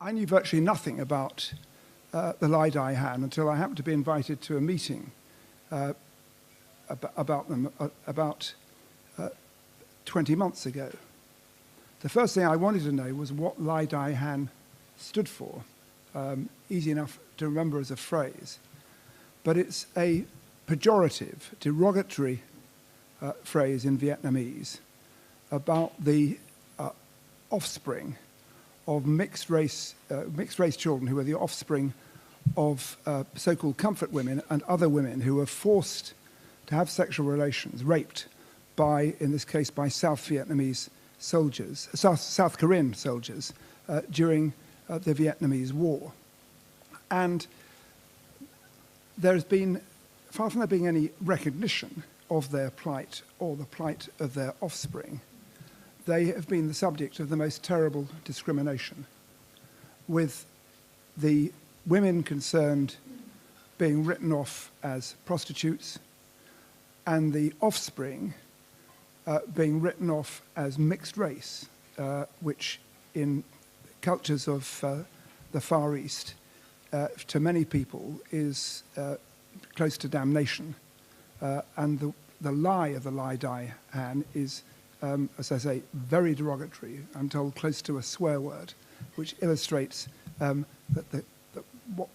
I knew virtually nothing about the Lai Dai Han until I happened to be invited to a meeting about them about 20 months ago. The first thing I wanted to know was what Lai Dai Han stood for. Easy enough to remember as a phrase. But it's a pejorative, derogatory phrase in Vietnamese about the offspring of mixed race children who are the offspring of so-called comfort women and other women who were forced to have sexual relations, raped by, in this case, by South Vietnamese soldiers, South Korean soldiers during the Vietnamese War. And there's been, far from there being any recognition of their plight or the plight of their offspring, they have been the subject of the most terrible discrimination, with the women concerned being written off as prostitutes and the offspring being written off as mixed race, which in cultures of the Far East, to many people, is close to damnation. And the lie of the Lai Dai Han is, as I say, very derogatory. I'm told close to a swear word, which illustrates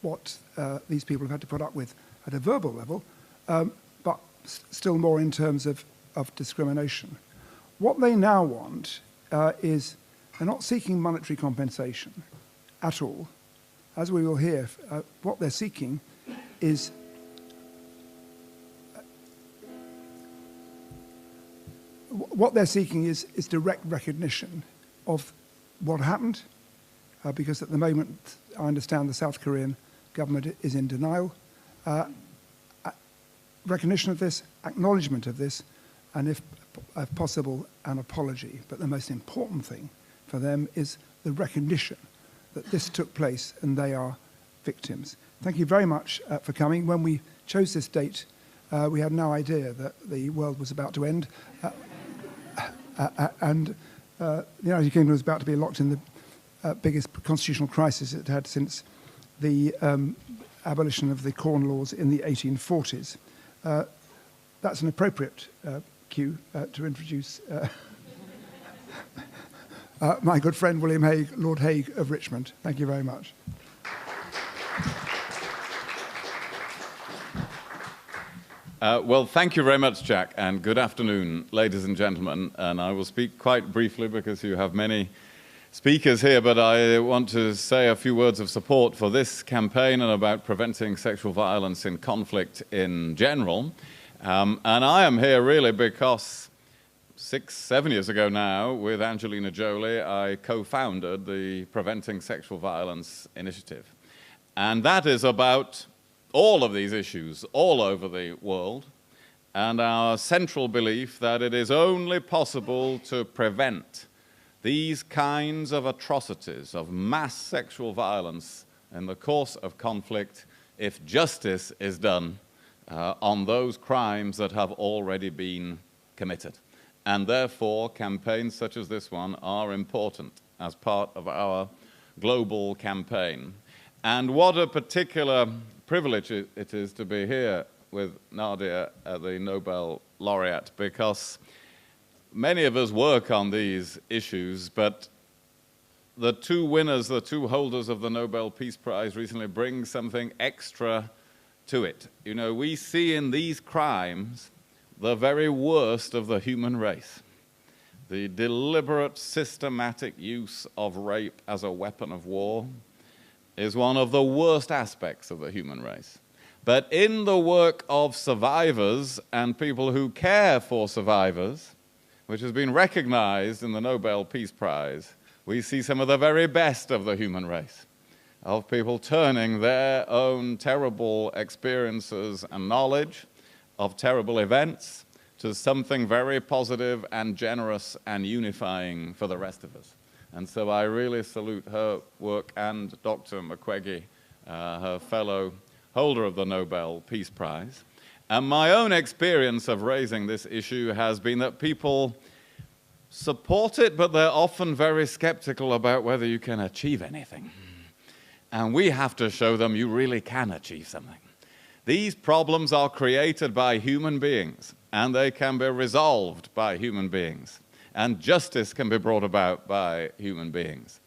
what these people have had to put up with at a verbal level, but still more in terms of discrimination. What they now want is, they're not seeking monetary compensation at all. As we will hear, what they're seeking is direct recognition of what happened, because at the moment, I understand the South Korean government is in denial. Recognition of this, acknowledgement of this, and if possible, an apology. But the most important thing for them is the recognition that this took place and they are victims. Thank you very much for coming. When we chose this date, we had no idea that the world was about to end. And the United Kingdom was about to be locked in the biggest constitutional crisis it had since the abolition of the Corn Laws in the 1840s. That's an appropriate cue to introduce my good friend William Hague, Lord Hague of Richmond. Thank you very much. Well, thank you very much, Jack, and good afternoon, ladies and gentlemen. And I will speak quite briefly because you have many speakers here, but I want to say a few words of support for this campaign and about preventing sexual violence in conflict in general. And I am here really because 6-7 years ago now, with Angelina Jolie, I co-founded the Preventing Sexual Violence Initiative. And that is about all of these issues all over the world, and our central belief that it is only possible to prevent these kinds of atrocities, of mass sexual violence in the course of conflict, if justice is done on those crimes that have already been committed. And therefore, campaigns such as this one are important as part of our global campaign. And what a particular privilege it is to be here with Nadia, the Nobel laureate, because many of us work on these issues, but the two winners, the two holders of the Nobel Peace Prize recently bring something extra to it. You know, we see in these crimes the very worst of the human race. The deliberate, systematic use of rape as a weapon of war is one of the worst aspects of the human race. But in the work of survivors and people who care for survivors, which has been recognized in the Nobel Peace Prize, we see some of the very best of the human race, of people turning their own terrible experiences and knowledge of terrible events to something very positive and generous and unifying for the rest of us. And so I really salute her work and Dr. Mukwege, her fellow holder of the Nobel Peace Prize. And my own experience of raising this issue has been that people support it, but they're often very skeptical about whether you can achieve anything. And we have to show them you really can achieve something. These problems are created by human beings, and they can be resolved by human beings. And justice can be brought about by human beings.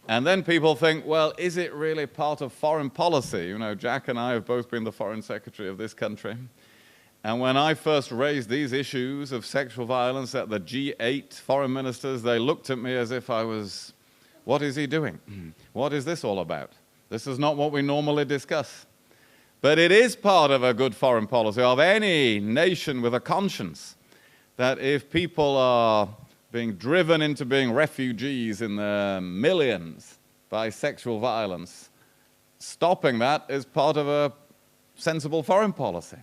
And then people think, well, is it really part of foreign policy? You know, Jack and I have both been the foreign secretary of this country. And when I first raised these issues of sexual violence at the G8 foreign ministers, they looked at me as if I was, what is he doing? What is this all about? This is not what we normally discuss. But it is part of a good foreign policy of any nation with a conscience that if people are being driven into being refugees in the millions by sexual violence, stopping that is part of a sensible foreign policy.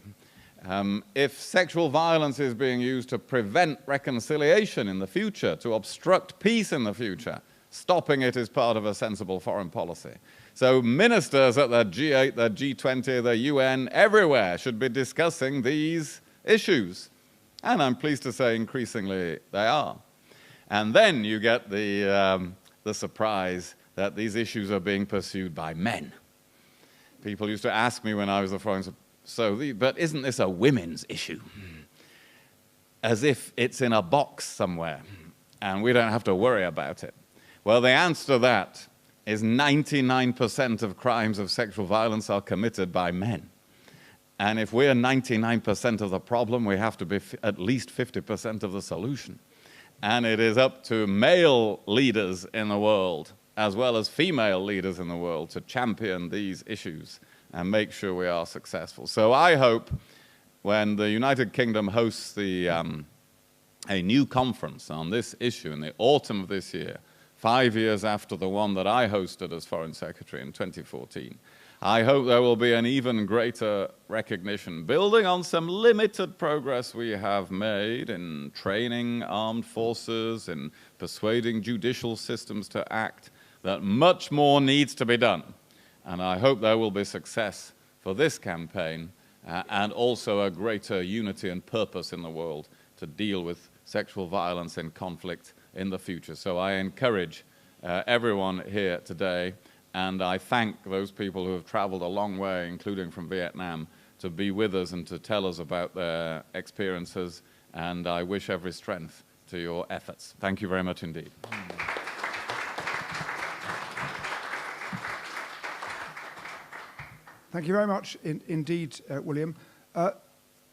If sexual violence is being used to prevent reconciliation in the future, to obstruct peace in the future, stopping it is part of a sensible foreign policy. So ministers at the G8, the G20, the UN, everywhere should be discussing these issues. And I'm pleased to say increasingly they are. And then you get the surprise that these issues are being pursued by men. People used to ask me when I was the foreign secretary, but isn't this a women's issue? As if it's in a box somewhere and we don't have to worry about it. Well, the answer to that is 99% of crimes of sexual violence are committed by men. And if we're 99% of the problem, we have to be at least 50% of the solution. And it is up to male leaders in the world, as well as female leaders in the world, to champion these issues and make sure we are successful. So I hope when the United Kingdom hosts a new conference on this issue in the autumn of this year, 5 years after the one that I hosted as Foreign Secretary in 2014, I hope there will be an even greater recognition, building on some limited progress we have made in training armed forces, in persuading judicial systems to act, that much more needs to be done. And I hope there will be success for this campaign and also a greater unity and purpose in the world to deal with sexual violence and conflict in the future. So I encourage everyone here today, and I thank those people who have traveled a long way, including from Vietnam, to be with us and to tell us about their experiences, and I wish every strength to your efforts. Thank you very much indeed. Thank you very much indeed, William.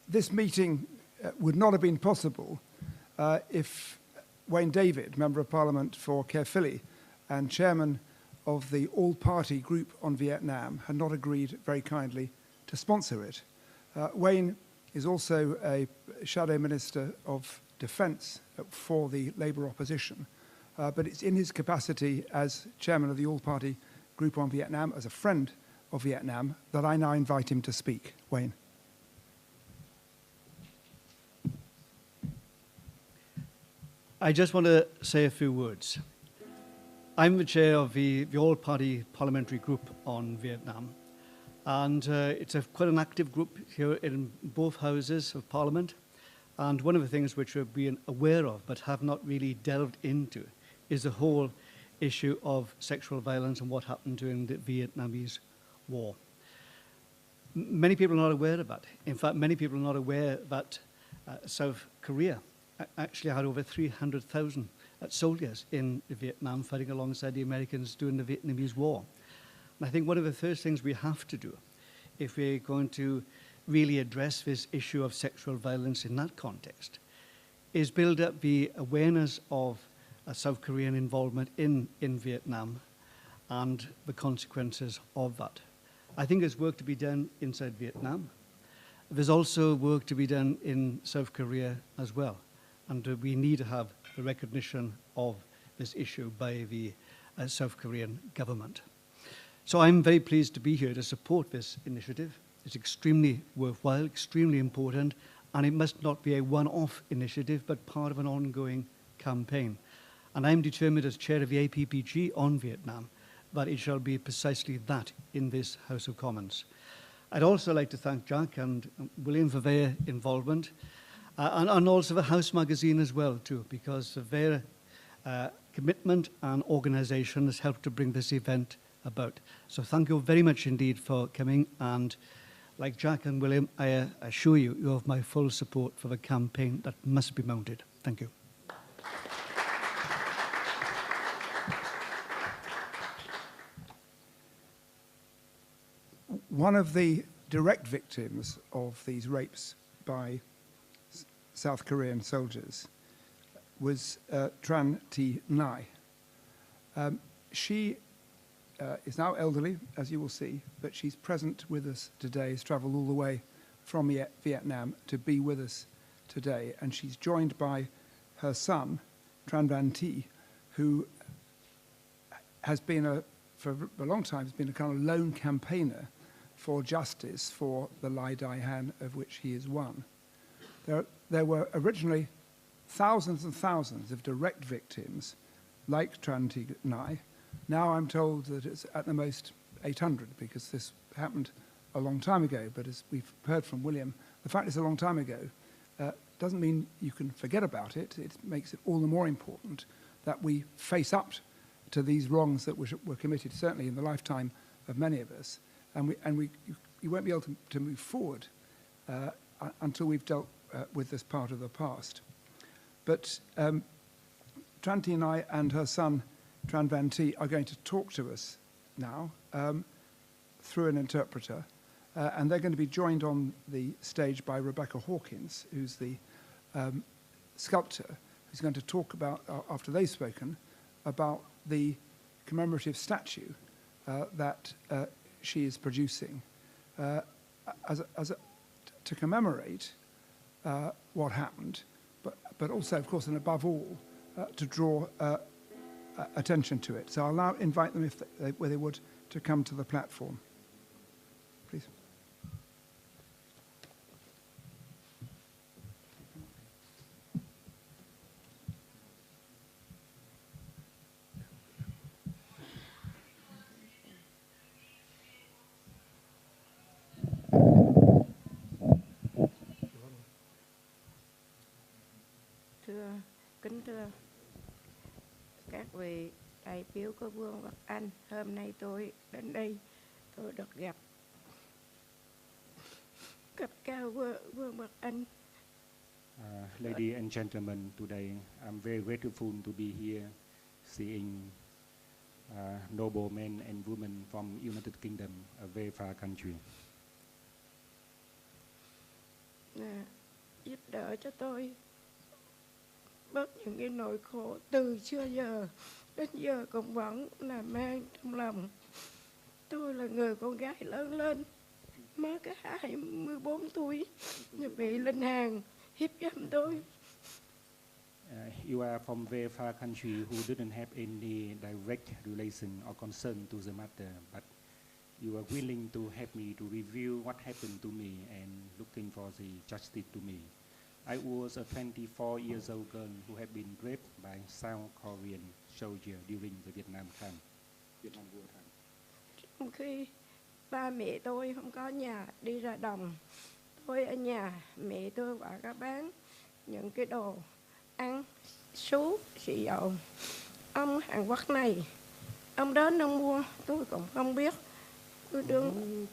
This meeting would not have been possible if Wayne David, Member of Parliament for Caerphilly and Chairman of the all-party group on Vietnam, had not agreed very kindly to sponsor it. Wayne is also a Shadow Minister of Defence for the Labour opposition, but it's in his capacity as Chairman of the all-party group on Vietnam, as a friend of Vietnam, that I now invite him to speak. Wayne. I just want to say a few words. I'm the chair of the all-party parliamentary group on Vietnam, and it's quite an active group here in both houses of Parliament. And one of the things which we've been aware of but have not really delved into is the whole issue of sexual violence and what happened during the Vietnamese War. Many people are not aware of that. In fact, many people are not aware that South Korea actually had over 300,000 soldiers in Vietnam fighting alongside the Americans during the Vietnamese War. And I think one of the first things we have to do, if we're going to really address this issue of sexual violence in that context, is build up the awareness of South Korean involvement in Vietnam and the consequences of that. I think there's work to be done inside Vietnam. There's also work to be done in South Korea as well. And we need to have the recognition of this issue by the South Korean government. So I'm very pleased to be here to support this initiative. It's extremely worthwhile, extremely important, and it must not be a one-off initiative, but part of an ongoing campaign. And I'm determined as chair of the APPG on Vietnam that it shall be precisely that in this House of Commons. I'd also like to thank Jack and William for their involvement, and also the House magazine as well too, because of their commitment and organisation has helped to bring this event about. So thank you very much indeed for coming, and like Jack and William, I assure you, you have my full support for the campaign that must be mounted. Thank you. One of the direct victims of these rapes by South Korean soldiers was Tran Thi Nai. She is now elderly, as you will see, but she's present with us today. Has travelled all the way from Vietnam to be with us today, and she's joined by her son, Tran Van Thi, who has been for a long time, has been a kind of lone campaigner for justice for the Lai Dai Han, of which he is one. There were originally thousands and thousands of direct victims like Tran Thi Nai. Now I'm told that it's at the most 800, because this happened a long time ago. But as we've heard from William, the fact it's a long time ago doesn't mean you can forget about it. It makes it all the more important that we face up to these wrongs that were committed, certainly in the lifetime of many of us. And you won't be able to move forward until we've dealt with this part of the past. But Tran Thi Nai and her son, Tran Van Thi, are going to talk to us now through an interpreter. And they're going to be joined on the stage by Rebecca Hawkins, who's the sculptor, who's going to talk about, after they've spoken, about the commemorative statue that she is producing to commemorate what happened, but also, of course, and above all, to draw attention to it. So I'll now invite them, where they would, to come to the platform. Please. Kính thưa các vị đại biểu của Vương quốc Anh, hôm nay tôi đến đây, tôi được gặp cấp cao Vương quốc Anh. Ladies and gentlemen, today I'm very grateful to be here, seeing noble men and women from United Kingdom, a very far country. Giúp đỡ cho tôi bớt những cái nỗi khổ từ xưa giờ đến giờ cũng vẫn là mang trong lòng. Tôi là người con gái lớn lên, mới có 24 tuổi, bị linh hồn hiếp dâm tôi. You are from very far country who didn't have any direct relation or concern to the matter, but you are willing to help me to review what happened to me and looking for the justice to me. I was a 24 years old girl who had been raped by South Korean soldiers during the Vietnam War time. Trong khi ba mẹ tôi không có nhà đi ra đồng, tôi ở nhà, mẹ tôi và các bán những cái đồ ăn, sú, xì dầu. Ông Hàn Quốc này, ông đến ông mua, tôi cũng không biết. Tôi đương...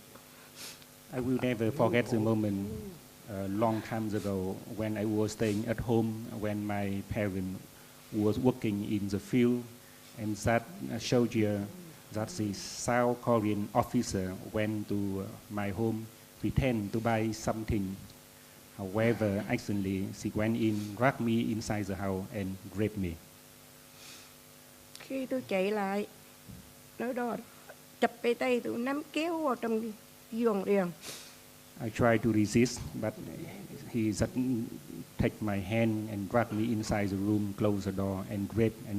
I will never forget the moment long time ago when I was staying at home when my parents was working in the field, and that soldier, that the South Korean officer went to my home, pretend to buy something. However, accidentally, she went in, dragged me inside the house and raped me. Khi tôi chạy lại, nói đó, chụp cái tay tôi nắm kéo vào trong giường liền. I tried to resist, but he just take my hand and drag me inside the room, close the door, and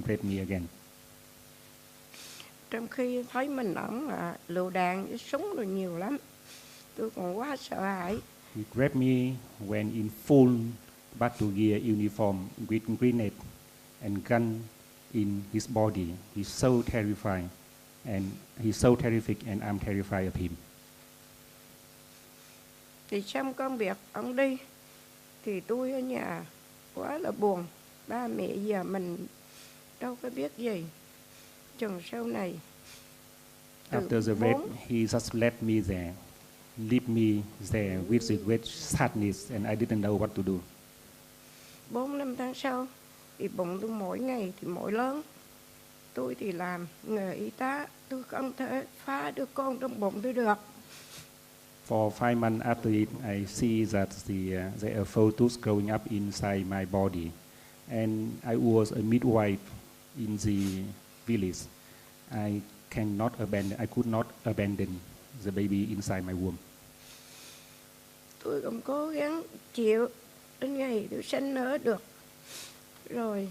rape me again. Trong khi thấy mình ổng là lựu đạn với súng rồi nhiều lắm, tôi còn quá sợ hãi. He grabbed me when in full battle gear uniform with grenade and gun in his body. He's so terrifying, and he's so terrific, and I'm terrified of him. Thì xong công việc ông đi, thì tôi ở nhà quá là buồn. Ba mẹ giờ mình đâu có biết gì. Chừng sau này After the rape, he just left me there, leave me there with the great sadness, and I didn't know what to do. 4-5 tháng sau thì bụng tôi mỗi ngày thì mỗi lớn. Tôi thì làm nghề y tá, tôi không thể phá đứa con trong bụng tôi được. For 5 months after it, I see that there are photos growing up inside my body, and I was a midwife in the village. I could not abandon the baby inside my womb. Tôi cũng cố gắng chịu đến ngày tôi sinh nở được. Rồi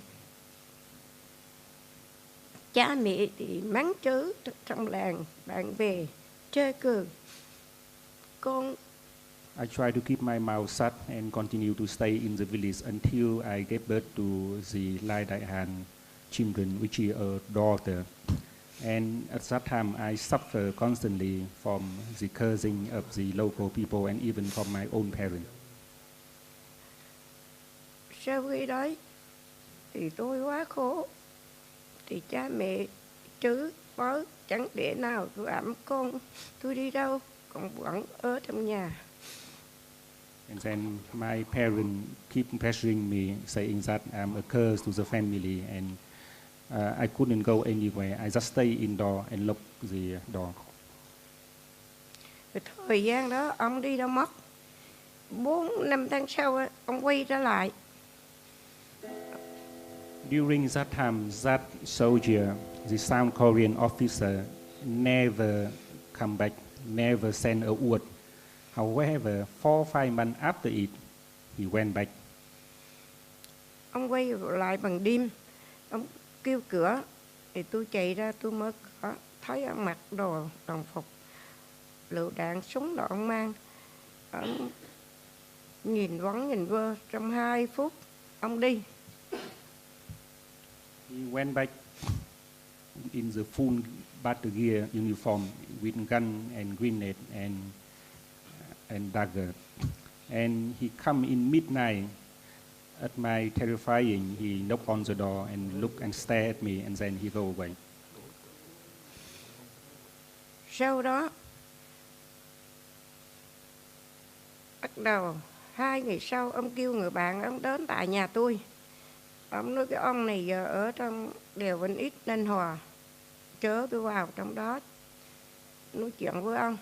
cha mẹ thì mắng chửi trong làng, bạn bè chê cười. Con I tried to keep my mouth shut and continue to stay in the village until I gave birth to the Lai Dai children, which is a daughter. And at that time, I suffered constantly from the cursing of the local people and even from my own parents. sau khi đấy thì tôi quá khổ. Thì cha mẹ chửi bới chẳng để nào tôi ẵm con. Tôi đi đâu còn vẫn ở trong nhà. And then my parents keep pressuring me, saying that I'm a curse to the family, and I couldn't go anywhere. I just stay indoor and lock the door. Rồi thời gian đó ông đi đâu mất. 4-5 tháng sau ông quay trở lại. During that time, that soldier, the South Korean officer, never come back, never sent a word. However, 4-5 months after it, he went back. Ông quay lại bằng đêm. Ông kêu cửa. Thì tôi chạy ra tôi mở cửa. Thấy ông mặc đồ đồng phục, lựu đạn súng đó ông mang. Ông nhìn vơ. Trong 2 phút ông đi. He went back in the full battle gear uniform with gun and grenade and dagger. And he come in midnight at my terrifying. He knocked on the door and looked and stared at me, and then he go away. Sau đó bắt đầu 2 ngày sau ông kêu người bạn ông đến tại nhà tôi. Ông nói cái ông này giờ ở trong đèo Vĩnh Ít Ninh Hòa, chở tôi vào trong đó nói chuyện với ông.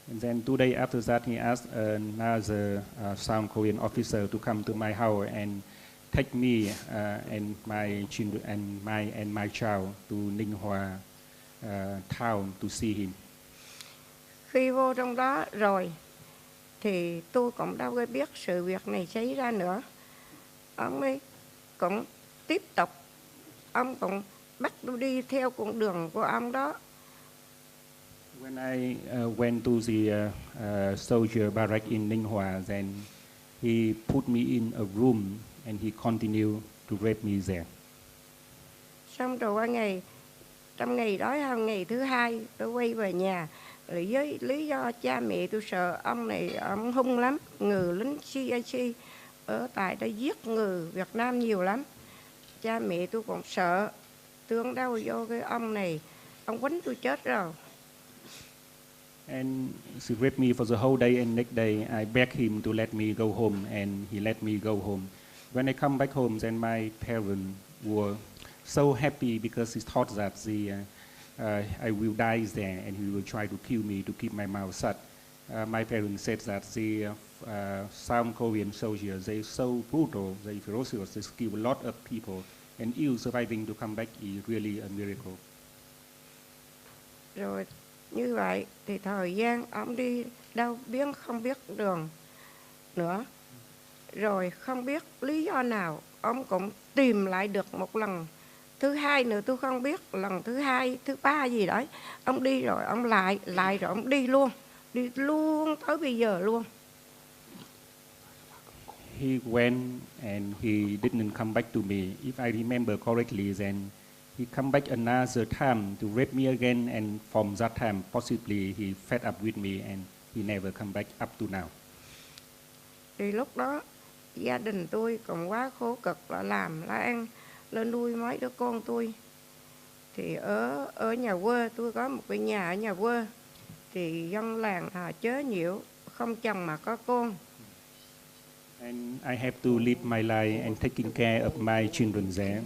And then 2 days after that, he asked another South Korean officer to come to my house and take me and my children and my child to Ninh Hòa town to see him. Khi vô trong đó rồi thì tôi cũng đâu có biết sự việc này xảy ra nữa. Ông ấy cũng tiếp tục, ông cũng bắt tôi đi theo con đường của ông đó. When I went to the soldier barrack in Ninh Hòa, then he put me in a room and he continued to rape me there. Xong rồi trong ngày đó, ngày thứ 2 tôi quay về nhà. Với lý do cha mẹ tôi sợ ông này ông hung lắm, người lính CIC ở tại đây giết người Việt Nam nhiều lắm. Cha mẹ tôi còn sợ, tương đâu vô cái ông này, ông quánh tôi chết rồi. And she raped me for the whole day, and next day I begged him to let me go home, and he let me go home. When I come back home, then my parents were so happy because he thought that I will die there and he will try to kill me to keep my mouth shut. My parents said that the South Korean soldiers, they're so brutal, they're ferocious, they kill a lot of people, and you surviving to come back is really a miracle. Rồi như vậy thì thời gian ông đi đâu biết không biết đường nữa. Rồi không biết lý do nào ông cũng tìm lại được một lần. Thứ 2 nữa tôi không biết, lần thứ 2, thứ 3 gì đấy. Ông đi rồi ông lại rồi ông đi luôn tới bây giờ luôn. He went and he didn't come back to me. If I remember correctly, then he come back another time to rape me again, and from that time, possibly he fed up with me and he never come back up to now. Thì lúc đó gia đình tôi còn quá khổ cực là làm là ăn lên nuôi mấy đứa con tôi. Thì ở nhà quê, tôi có một cái nhà ở nhà quê. Thì dân làng họ chớ nhiễu, không chồng mà có con. And I have to live my life and taking care of my children there.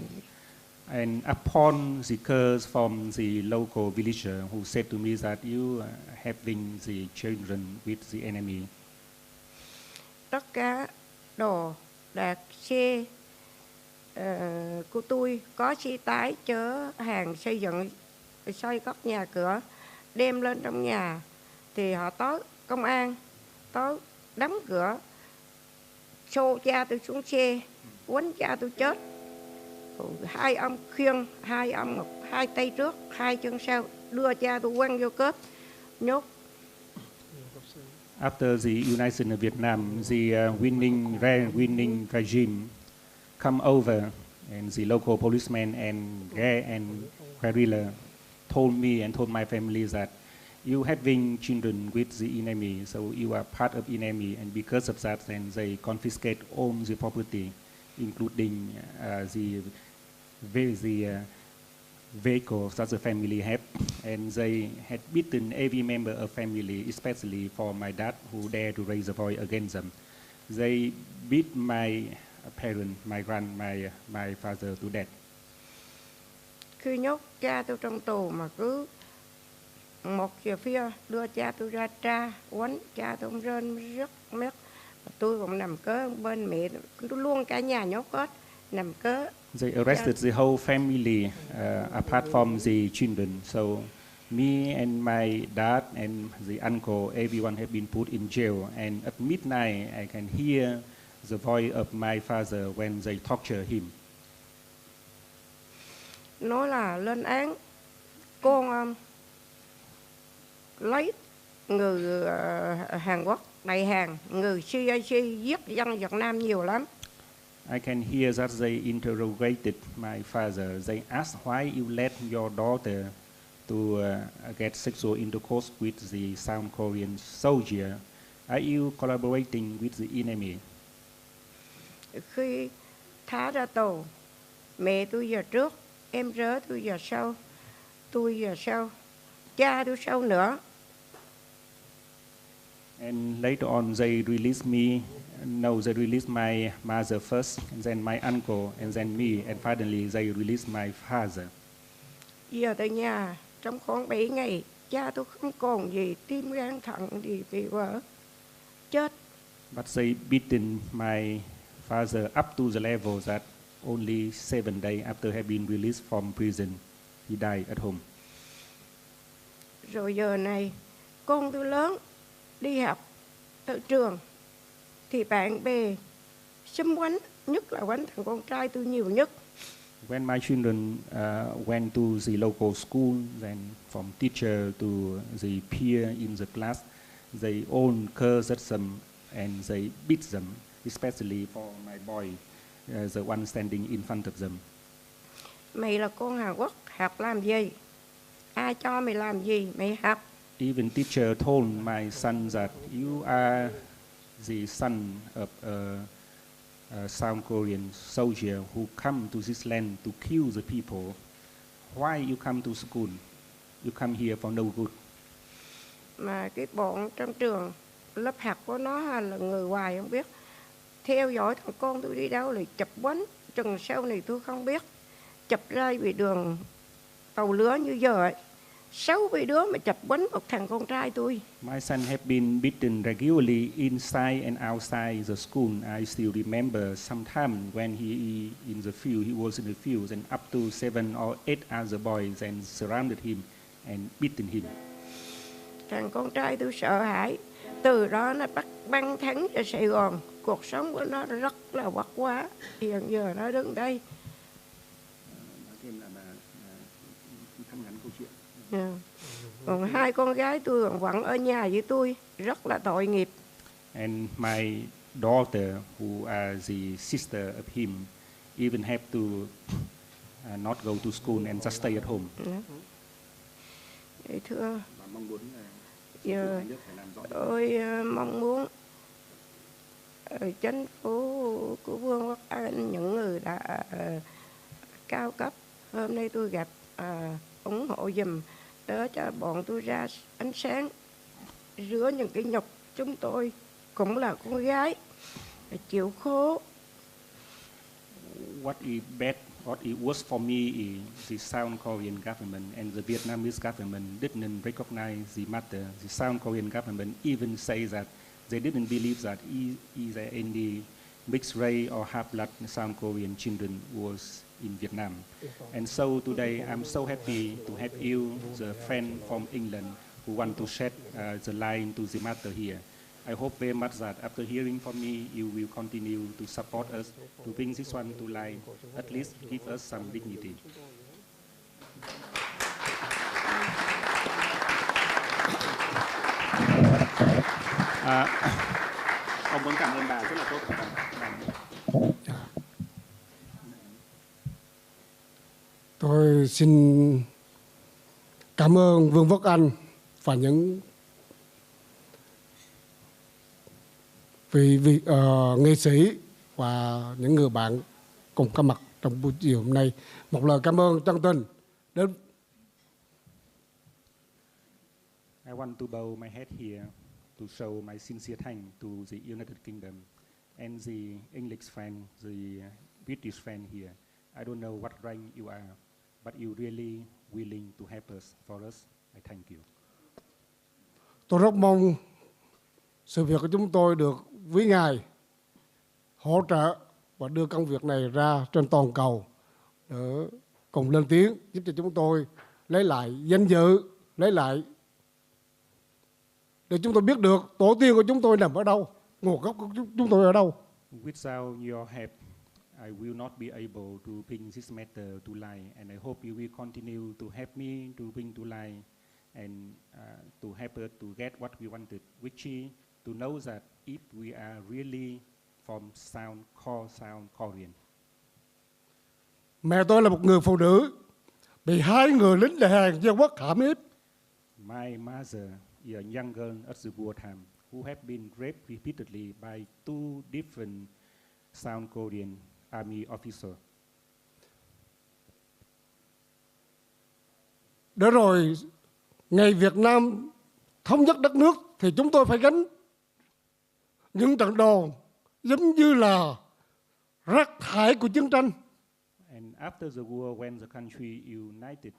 And upon the curse from the local villager who said to me that you are having the children with the enemy. Tất cả đồ đạc xe của tôi có xe tải chở hàng xây dựng, xây các nhà cửa, đem lên trong nhà. Thì họ tới công an, tới đóng cửa, xô cha tôi xuống xe, quánh cha tôi chết. Hai ông khuyên, hai ông hai tay trước, hai chân sau, đưa cha tôi quăng vô cốp, nhốt. After the United States of Vietnam, the winning regime come over, and the local policemen and guerrilla told me and told my family that you having children with the enemy, so you are part of enemy, and because of that, then they confiscate all the property, including the vehicles that the family had, and they had beaten every member of family, especially for my dad who dared to raise a voice against them. They beat my parent, my father to death. Khi nhốt cha tôi trong tù mà cứ 1 giờ phía đưa cha tôi ra tra, quánh cha tôi rên rất mét. Tôi cũng nằm cớ bên mẹ, luôn cả nhà nhốt hết, nằm cớ. They arrested the whole family apart from the children. So me and my dad and the uncle, everyone have been put in jail. And at midnight, I can hear the voice of my father when they torture him. Nói là lên án con lấy người Hàn Quốc, Đại Hàn, người CIC giết dân Việt Nam nhiều lắm. I can hear that they interrogated my father. They asked why you let your daughter to get sexual intercourse with the South Korean soldier. Are you collaborating with the enemy? Khi thả ra tù, mẹ tôi giờ trước, em rớ tôi giờ sau, tôi giờ sau, cha tôi sau nữa. And later on, they released me. No, they released my mother first, and then my uncle, and then me, and finally they released my father. Giờ tại nhà trong khoảng 7 ngày, cha tôi không còn gì, tim gan thận gì bị vỡ, chết. But they beaten my father up to the level that only 7 days after having been released from prison, he died at home. Rồi giờ này, con tôi lớn, đi học ở trường, thì bạn bè xúm quánh, nhất là quánh thằng con trai tôi nhiều nhất. When my children went to the local school, then from teacher to the peer in the class, they all cursed them and they beat them, especially for my boy, the one standing in front of them. Mày là con Hàn Quốc, học làm gì? Ai cho mày làm gì? Mày học. Even teacher told my son that you are the son of a South Korean soldier who come to this land to kill the people. Why you come to school? You come here for no good. Mà cái bọn trong trường, lớp học của nó là người ngoài không biết. Theo dõi thằng con tôi đi đâu là chụp quánh, chừng sau này tôi không biết. Chụp ra vì đường tàu lửa như giờ ấy. 6 đứa mà chụp quánh một thằng con trai tôi. My son have been beaten regularly inside and outside the school. I still remember sometime when he in the field, he was in the field, and up to 7 or 8 other boys and surrounded him and beaten him. Thằng con trai tôi sợ hãi. Từ đó nó bắt băng thắng cho Sài Gòn. Cuộc sống của nó rất là vất vả. Hiện giờ nó đứng đây. Yeah. Còn 2 con gái tôi vẫn ở nhà với tôi, rất là tội nghiệp. And my daughter, who are the sister of him, even have to not go to school and just stay at home. Thưa, giờ tôi mong muốn chính phủ của Vương quốc Anh, những người đã cao cấp, hôm nay tôi gặp ủng hộ giùm đỡ cho bọn tôi ra ánh sáng rửa những cái nhục. Chúng tôi cũng là con gái chịu khổ. What it was for me is the South Korean government and the Vietnamese government didn't recognize the matter. The South Korean government even say that they didn't believe that either any mixed race or half-blood South Korean children was in Vietnam. And so today I'm so happy to have you, the friend from England, who want to shed the light into the matter here. I hope very much that after hearing from me, you will continue to support us to bring this one to light, at least give us some dignity. Ông muốn cảm ơn bà rất là tốt. Tôi xin cảm ơn Vương quốc Anh và những vị nghệ sĩ và những người bạn cùng có mặt trong buổi chiều hôm nay. Một lời cảm ơn chân tình đến. I want to bow my head here to show my sincere thanks to the United Kingdom and the English friend, the British friend here. I don't know what rank you are, but you really willing to help us for us. I thank you. Tôi rất mong sự việc của chúng tôi được quý Ngài hỗ trợ và đưa công việc này ra trên toàn cầu để cùng lên tiếng giúp cho chúng tôi lấy lại danh dự, lấy lại để chúng tôi biết được tổ tiên của chúng tôi nằm ở đâu, nguồn gốc của chúng tôi ở đâu. Without your help, I will not be able to bring this matter to light, and I hope you will continue to help me to bring to light and to help us to get what we wanted, which is to know that if we are really from South Korean. Mẹ tôi là một người phụ nữ bị 2 người lính đại Hàn dân quốc hãm hiếp. My mother is a young girl at the wartime who have been raped repeatedly by 2 different South Korean army officers. Để rồi ngày Việt Nam thống nhất đất nước thì chúng tôi phải gánh những trận đòn giống như là rác thải của chiến tranh. And after the war, when the country united,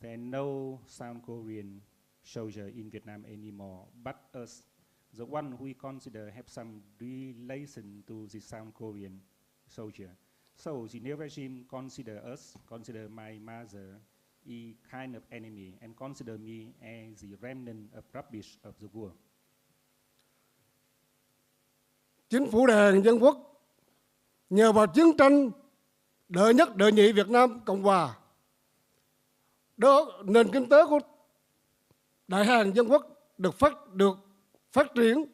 there are no South Korean soldier in Vietnam anymore, but us, the one we consider have some relation to the South Korean soldier. So the new regime consider us, consider my mother, a kind of enemy, and consider me as the remnant of rubbish of the war. Chính phủ đại Hàn dân quốc nhờ vào chiến tranh đệ nhất đệ nhị Việt Nam Cộng Hòa, đó nền kinh tế của đại Hàn dân quốc được phát triển.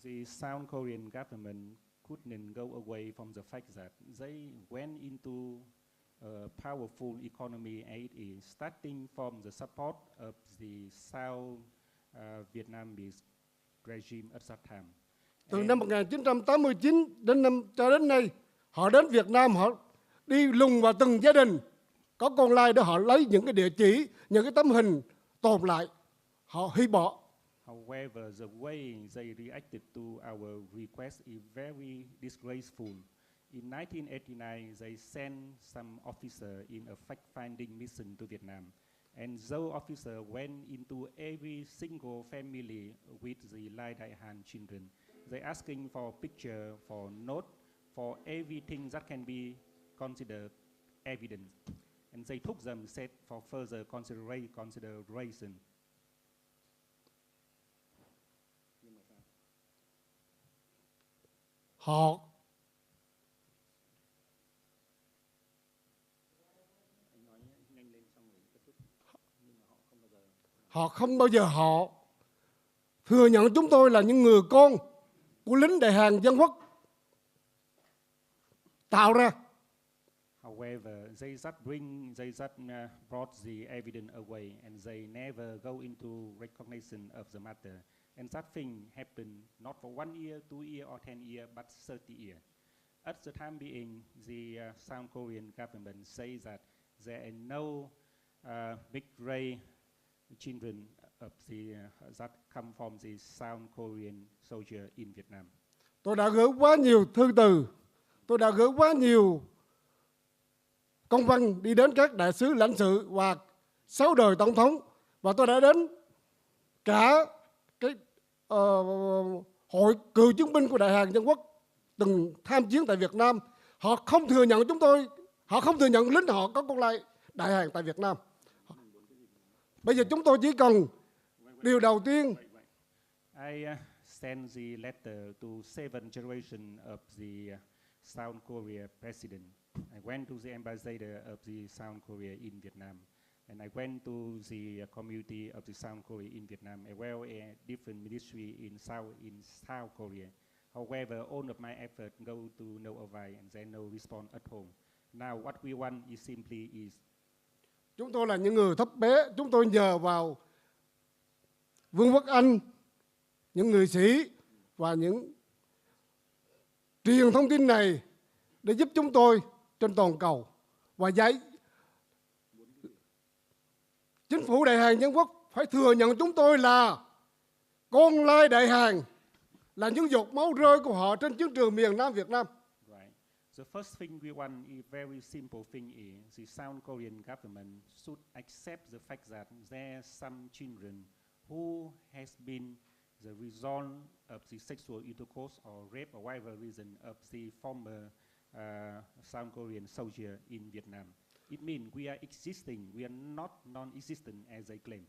The South Korean government couldn't go away from the fact that they went into a powerful economy and is starting from the support of the South Vietnamese regime at that time. Từ năm 1989 cho đến nay, họ đến Việt Nam, họ đi lùng vào từng gia đình có con lai để họ lấy những cái địa chỉ, những cái tấm hình tồn lại, họ hủy bỏ. However, the way they reacted to our request is very disgraceful. In 1989, they sent some officer in a fact-finding mission to Vietnam. And those officers went into every single family with the Lai Dai children. They asking for picture, for note, for everything that can be considered evidence. And they took them, said, for further consideration. Họ không bao giờ họ thừa nhận chúng tôi là những người con của lính đại Hàn dân quốc tạo ra. However, they just brought the evidence away, and they never go into recognition of the matter. And that thing happened not for 1 year, 2 years, or 10 years, but 30 years. At the time being, the South Korean government says that there are no big ray children of the that come from the South Korean soldier in Vietnam. Tôi đã gửi quá nhiều thư từ, tôi đã gửi quá nhiều công văn đi đến các đại sứ lãnh sự và 6 đời tổng thống, và tôi đã đến cả cái hội cựu chiến binh của Đại Hàn Dân Quốc từng tham chiến tại Việt Nam. Họ không thừa nhận chúng tôi, họ không thừa nhận lính họ có con Lai Đại Hàn tại Việt Nam. Bây giờ chúng tôi chỉ cần điều đầu tiên. I sent the letter to 7 generation of the South Korea president. I went to the ambassador of the South Korea in Vietnam, and I went to the community of the South Korea in Vietnam, as well as different ministry in South Korea. However, all of my effort go to no avail, and there's no response at home. Now, what we want is simply is. Chúng tôi là những người thấp bé, chúng tôi nhờ vào Vương quốc Anh, những người sĩ và những truyền thông tin này để giúp chúng tôi trên toàn cầu và dạy chính phủ Đại Hàn Dân Quốc phải thừa nhận chúng tôi là con Lai Đại Hàn, là những giọt máu rơi của họ trên chiến trường miền Nam Việt Nam. Right. The first thing we want is very simple thing is the South Korean government should accept the fact that there are some children who has been the result of the sexual intercourse or rape or whatever reason of the former South Korean soldier in Vietnam. It means we are existing, we are not non-existent as they claim.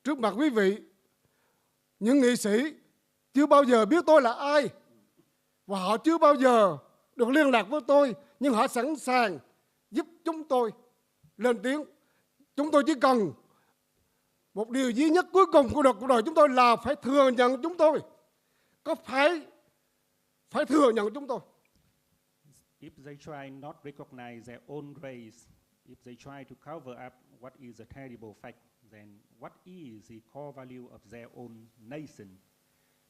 Trước mặt quý vị, những nghị sĩ chưa bao giờ biết tôi là ai và họ chưa bao giờ được liên lạc với tôi, nhưng họ sẵn sàng giúp chúng tôi lên tiếng. Chúng tôi chỉ cần một điều duy nhất cuối cùng của cuộc đời chúng tôi là phải thừa nhận chúng tôi. Có phải thừa nhận chúng tôi. If they try not recognize their own race, if they try to cover up what is a terrible fact, then what is the core value of their own nation?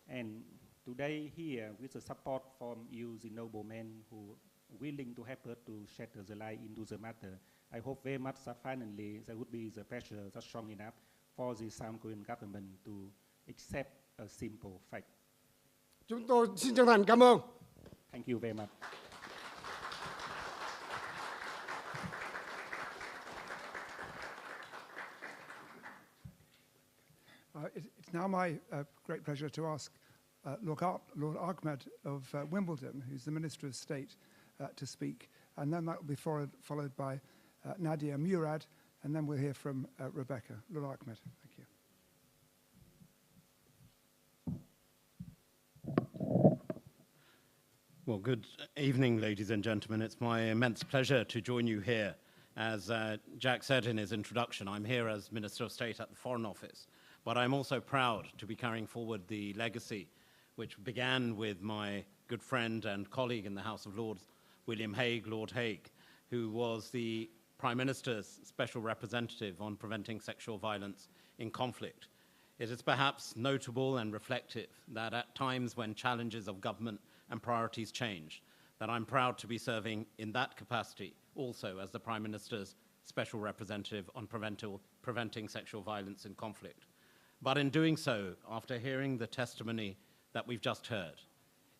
And today here, with the support from you, the noblemen who willing to help us to shed the light into the matter, I hope very much that finally there would be the pressure that's strong enough for the South Korean government to accept a simple fact. Chúng tôi xin chân thành cảm ơn. Thank you very much. It's now my great pleasure to ask Lord Ahmed of Wimbledon, who's the Minister of State, to speak. And then that will be followed by Nadia Murad, and then we'll hear from Rebecca. Lord Ahmed, thank you. Well, good evening, ladies and gentlemen. It's my immense pleasure to join you here. As Jack said in his introduction, I'm here as Minister of State at the Foreign Office, but I'm also proud to be carrying forward the legacy which began with my good friend and colleague in the House of Lords, William Hague, Lord Hague, who was the Prime Minister's Special Representative on preventing sexual violence in conflict. It is perhaps notable and reflective that at times when challenges of government and priorities change, that I'm proud to be serving in that capacity also as the Prime Minister's Special Representative on preventing sexual violence in conflict. But in doing so, after hearing the testimony that we've just heard,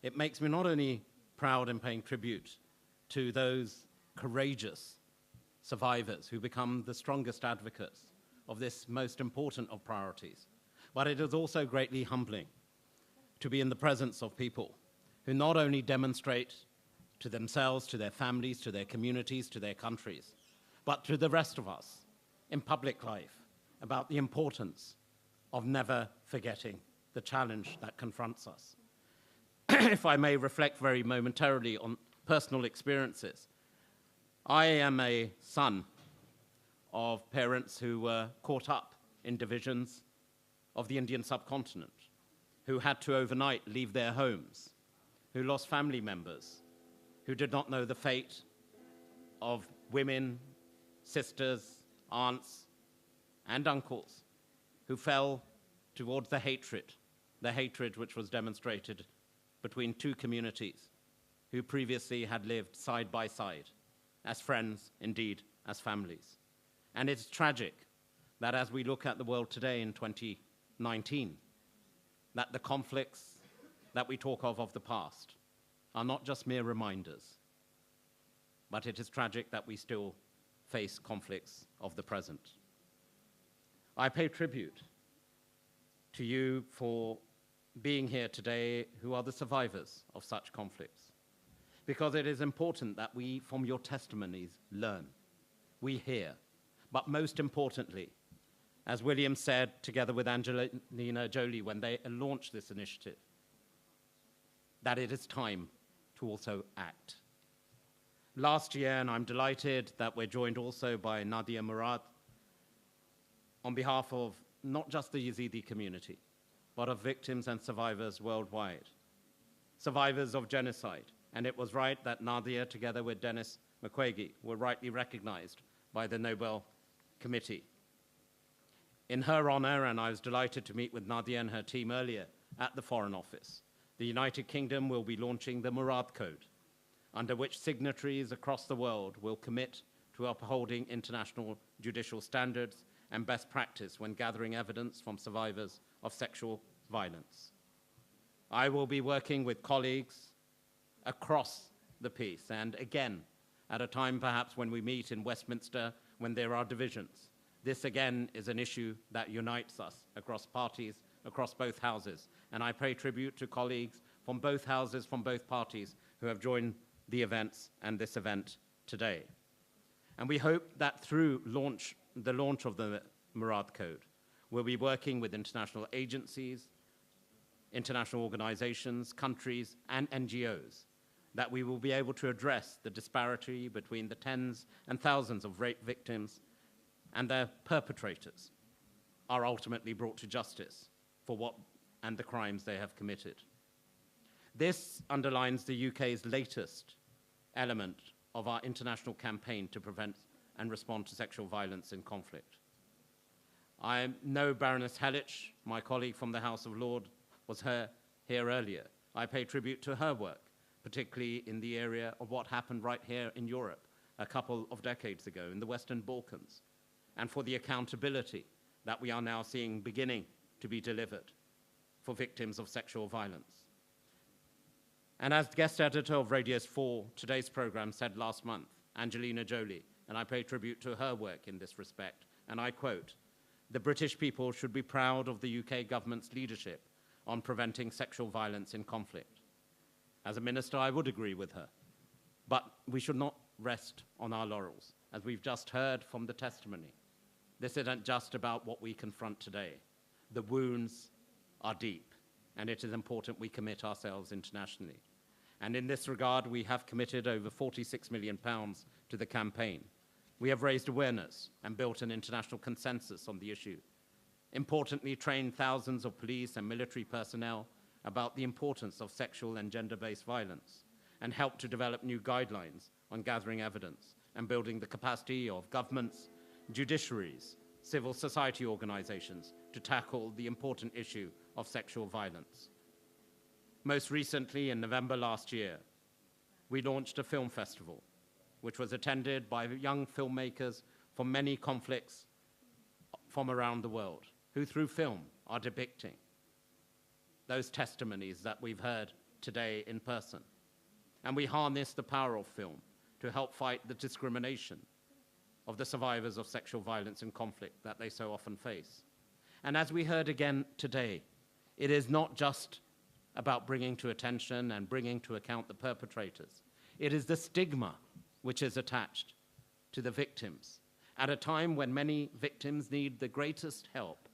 it makes me not only proud in paying tribute to those courageous survivors who become the strongest advocates of this most important of priorities, but it is also greatly humbling to be in the presence of people who not only demonstrate to themselves, to their families, to their communities, to their countries, but to the rest of us in public life about the importance of never forgetting the challenge that confronts us. If I may reflect very momentarily on personal experiences, I am a son of parents who were caught up in divisions of the Indian subcontinent, who had to overnight leave their homes, who lost family members, who did not know the fate of women, sisters, aunts, and uncles, who fell towards the hatred which was demonstrated between two communities who previously had lived side by side, as friends, indeed, as families. And it's tragic that as we look at the world today in 2019, that the conflicts that we talk of the past are not just mere reminders, but it is tragic that we still face conflicts of the present. I pay tribute to you for being here today, who are the survivors of such conflicts, because it is important that we, from your testimonies, learn, we hear, but most importantly, as William said together with Angelina Jolie when they launched this initiative, that it is time to also act. Last year, and I'm delighted that we're joined also by Nadia Murad, on behalf of not just the Yazidi community, but of victims and survivors worldwide, survivors of genocide. And it was right that Nadia, together with Denis Mukwege, were rightly recognized by the Nobel Committee. In her honor, and I was delighted to meet with Nadia and her team earlier at the Foreign Office, the United Kingdom will be launching the Murad Code, under which signatories across the world will commit to upholding international judicial standards and best practice when gathering evidence from survivors of sexual violence. I will be working with colleagues across the piece, and again, at a time perhaps when we meet in Westminster when there are divisions. This again is an issue that unites us across parties, across both houses, and I pay tribute to colleagues from both houses, from both parties, who have joined the events and this event today. And we hope that through the launch of the Murad Code, we'll be working with international agencies, international organizations, countries, and NGOs, that we will be able to address the disparity between the tens and thousands of rape victims and their perpetrators are ultimately brought to justice for what and the crimes they have committed. This underlines the UK's latest element of our international campaign to prevent and respond to sexual violence in conflict. I know Baroness Hellich, my colleague from the House of Lords, was here earlier. I pay tribute to her work, particularly in the area of what happened right here in Europe a couple of decades ago in the Western Balkans, and for the accountability that we are now seeing beginning to be delivered for victims of sexual violence. And as guest editor of Radius 4, today's program said last month, Angelina Jolie, and I pay tribute to her work in this respect, and I quote, "The British people should be proud of the UK government's leadership on preventing sexual violence in conflict." As a minister, I would agree with her, but we should not rest on our laurels. As we've just heard from the testimony, this isn't just about what we confront today. The wounds are deep, and it is important we commit ourselves internationally. And in this regard, we have committed over £46 million to the campaign. We have raised awareness and built an international consensus on the issue. Importantly, trained thousands of police and military personnel about the importance of sexual and gender-based violence, and helped to develop new guidelines on gathering evidence and building the capacity of governments, judiciaries, civil society organizations to tackle the important issue of sexual violence. Most recently, in November last year, we launched a film festival, which was attended by young filmmakers from many conflicts from around the world, who through film are depicting those testimonies that we've heard today in person. And we harness the power of film to help fight the discrimination of the survivors of sexual violence and conflict that they so often face. And as we heard again today, it is not just about bringing to attention and bringing to account the perpetrators. It is the stigma which is attached to the victims at a time when many victims need the greatest help.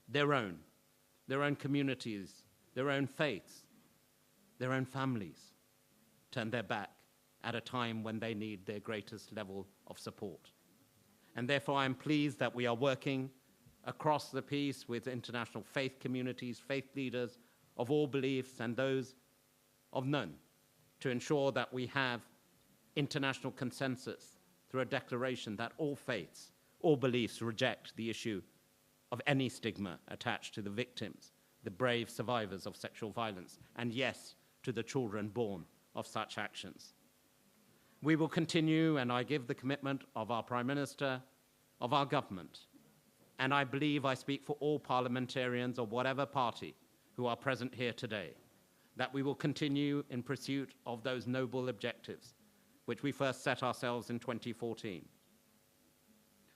Their own communities, their own faiths, their own families turn their back at a time when they need their greatest level of support. And therefore, I'm pleased that we are working across the piece with international faith communities, faith leaders of all beliefs and those of none, to ensure that we have international consensus through a declaration that all faiths, all beliefs reject the issue of any stigma attached to the victims, the brave survivors of sexual violence, and yes, to the children born of such actions. We will continue, and I give the commitment of our Prime Minister, of our government, and I believe I speak for all parliamentarians of whatever party who are present here today, that we will continue in pursuit of those noble objectives which we first set ourselves in 2014.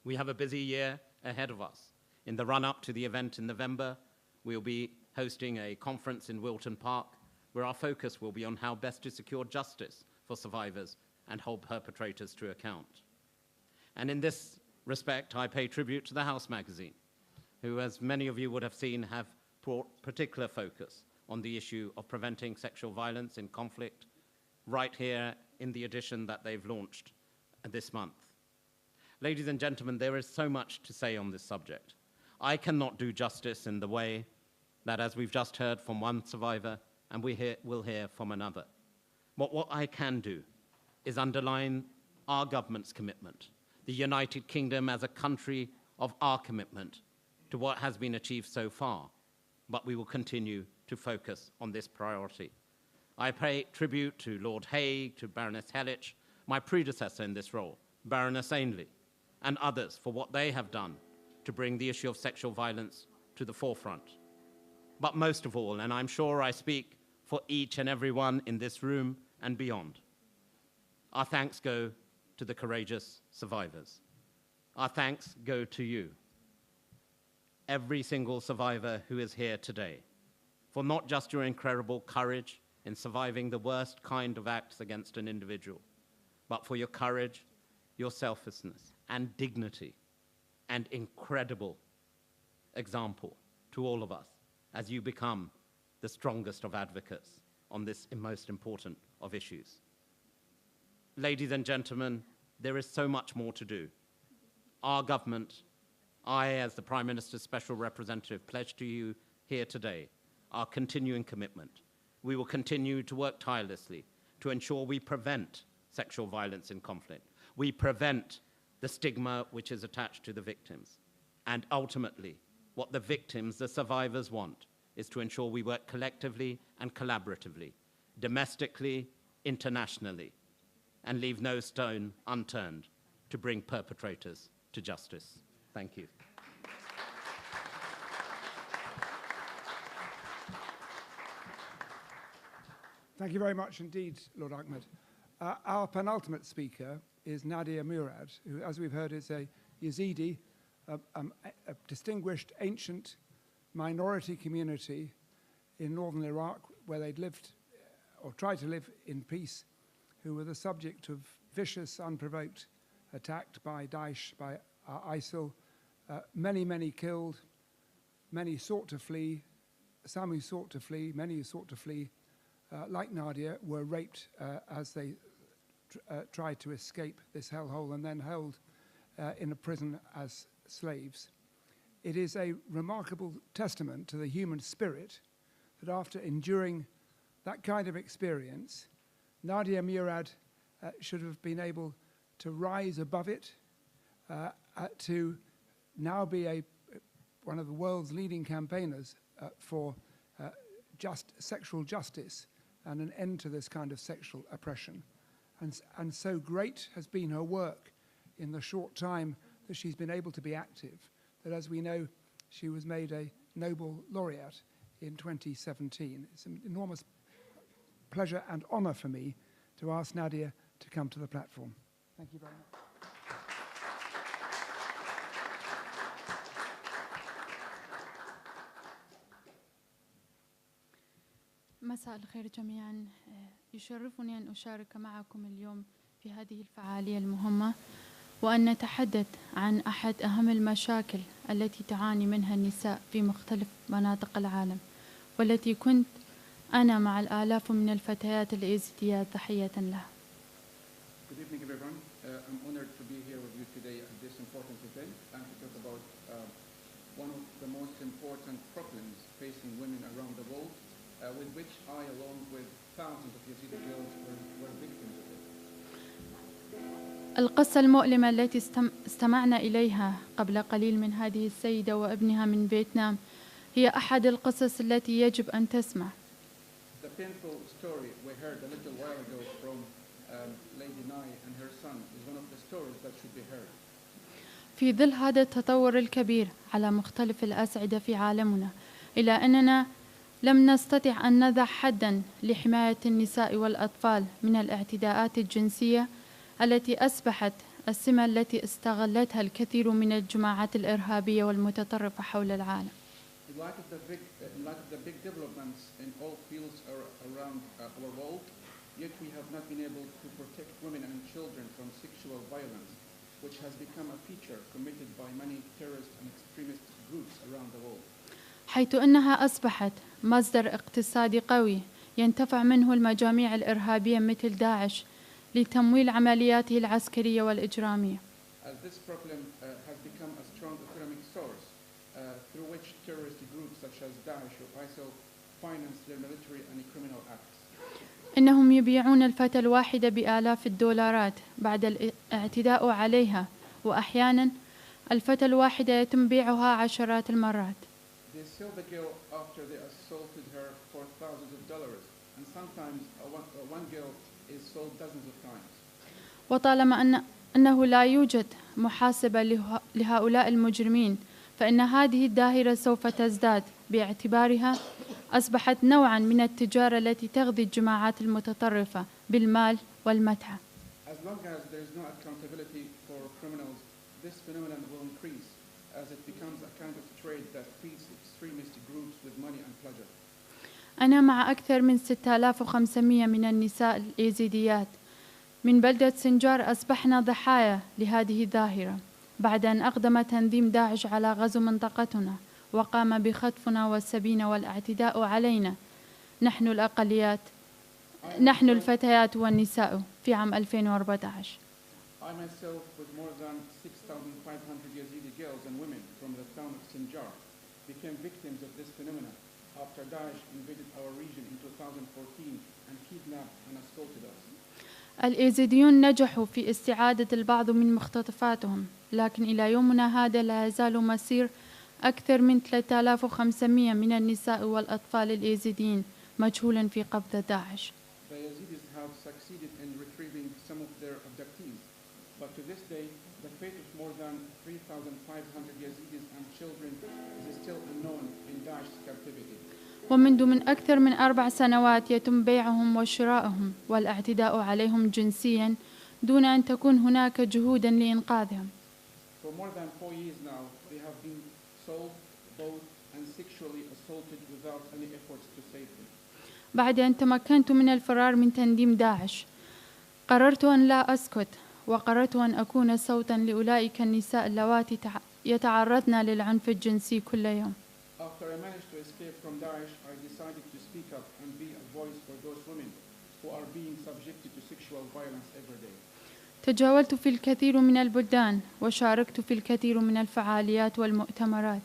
We have a busy year ahead of us. In the run-up to the event in November, we'll be hosting a conference in Wilton Park where our focus will be on how best to secure justice for survivors and hold perpetrators to account. And in this respect, I pay tribute to the House magazine, who, as many of you would have seen, have brought particular focus on the issue of preventing sexual violence in conflict right here in the edition that they've launched this month. Ladies and gentlemen, there is so much to say on this subject. I cannot do justice in the way that, as we've just heard from one survivor, and we'll hear from another. But what I can do is underline our government's commitment, the United Kingdom as a country of our commitment to what has been achieved so far, but we will continue to focus on this priority. I pay tribute to Lord Haig, to Baroness Hellich, my predecessor in this role, Baroness Ainley, and others for what they have done to bring the issue of sexual violence to the forefront. But most of all, and I'm sure I speak for each and every one in this room and beyond, our thanks go to the courageous survivors. Our thanks go to you, every single survivor who is here today, for not just your incredible courage in surviving the worst kind of acts against an individual, but for your courage, your selflessness, and dignity, and incredible example to all of us as you become the strongest of advocates on this most important of issues. Ladies and gentlemen, there is so much more to do. Our government, I as the Prime Minister's Special Representative, pledge to you here today our continuing commitment. We will continue to work tirelessly to ensure we prevent sexual violence in conflict. We prevent the stigma which is attached to the victims. And ultimately, what the victims, the survivors want, is to ensure we work collectively and collaboratively, domestically, internationally, and leave no stone unturned to bring perpetrators to justice. Thank you. Thank you very much indeed, Lord Ahmed. Our penultimate speaker is Nadia Murad, who, as we've heard, is a Yazidi, a distinguished ancient minority community in northern Iraq where they'd lived or tried to live in peace, who were the subject of vicious, unprovoked attack by Daesh, by ISIL. Many killed, many sought to flee, some who sought to flee, many who sought to flee, like Nadia, were raped as they tried to escape this hellhole and then held in a prison as slaves. It is a remarkable testament to the human spirit that after enduring that kind of experience, Nadia Murad should have been able to rise above it, to now be one of the world's leading campaigners for just sexual justice and an end to this kind of sexual oppression. And so great has been her work in the short time that she's been able to be active, that, as we know, she was made a Nobel laureate in 2017. It's an enormous pleasure and honor for me to ask Nadia to come to the platform. Thank you very much. مساء الخير جميعا. يشرفني أن أشارك معكم اليوم في هذه الفعالية المهمة وأن نتحدث عن أحد أهم المشاكل التي تعاني منها النساء في مختلف مناطق العالم، والتي كنت أنا مع الآلاف من الفتيات الإيزيديات ضحية لها. Good evening, everyone. I'm honored to be here with you today at this important event and to talk about one of the most important problems facing women around the world, with which I, along with thousands of Yazidi girls, were victims of it. القصة المؤلمة التي استمعنا إليها قبل قليل من هذه السيدة وابنها من فيتنام هي أحد القصص التي يجب أن تسمع. The painful story we heard a little while ago from Lady Dai and her son is one of the stories that should be heard. في ظل هذا التطور الكبير على مختلف الأصعدة في عالمنا، إلى أننا لم نستطع أن نضع حداً لحماية النساء والأطفال من الاعتداءات الجنسية التي أصبحت السمة التي استغلتها الكثير من الجماعات الإرهابية والمتطرفة حول العالم. In light of the big developments in all fields around our world, yet we have not been able to protect women and children from sexual violence, which has become a feature committed by many terrorist and extremist groups around the world. حيث أنها أصبحت مصدر اقتصادي قوي ينتفع منه المجاميع الإرهابية مثل داعش لتمويل عملياته العسكرية والإجرامية. As this problem has become a strong economic source through which terrorist groups such as Daesh or ISIL finance their military and criminal acts. إنهم يبيعون الفتاة الواحدة بآلاف الدولارات بعد الاعتداء عليها، وأحيانا الفتاة الواحدة يتم بيعها عشرات المرات. They sell the girl after they assaulted her for thousands of dollars, and sometimes one girl is sold dozens of times. وطالما أنه لا يوجد محاسبة لهؤلاء المجرمين، فإن هذه الدائرة سوف تزداد باعتبارها أصبحت نوعاً من التجارة التي تغذي الجماعات المتطرفة بالمال والمتعة. As long as there is no accountability for criminals, this phenomenon will increase as it becomes a kind of trade that feeds extremist groups with money and pleasure. أنا مع أكثر من 6500 من النساء الإيزيديات من بلدة سنجار أصبحنا ضحايا لهذه الظاهرة بعد أن أقدم تنظيم داعش على غزو منطقتنا وقام بخطفنا والسبينا والاعتداء علينا نحن الفتيات والنساء في عام 2014. I myself, with more than 6,500 Yazidi girls and women from the town of Sinjar, became victims of this phenomenon after Daesh invaded our region in 2014 and kidnapped and assaulted us. الإيزيديون نجحوا في استعادة البعض من مختطفاتهم، لكن إلى يومنا هذا لا يزال مصير أكثر من 3500 من النساء والأطفال الإيزيديين مجهولا في قبضة داعش. The Yazidis have succeeded in retrieving some of their abductees, but to this day, the fate of more than 3,500 Yazidis and children is still unknown in Daesh's captivity. ومنذ من أكثر من 4 سنوات يتم بيعهم وشرائهم والاعتداء عليهم جنسيا دون أن تكون هناك جهود لإنقاذهم. For more than 4 years now, they have been sold, bought, and sexually assaulted without any efforts to save them. بعد أن تمكنت من الفرار من تنظيم داعش، قررت أن لا أسكت، وقررت أن أكون صوتاً لأولئك النساء اللواتي يتعرضن للعنف الجنسي كل يوم. After I managed to escape from Daesh, I decided to speak up and be a voice for those women who are being subjected to sexual violence every day. تجولت في الكثير من البلدان وشاركت في الكثير من الفعاليات والمؤتمرات.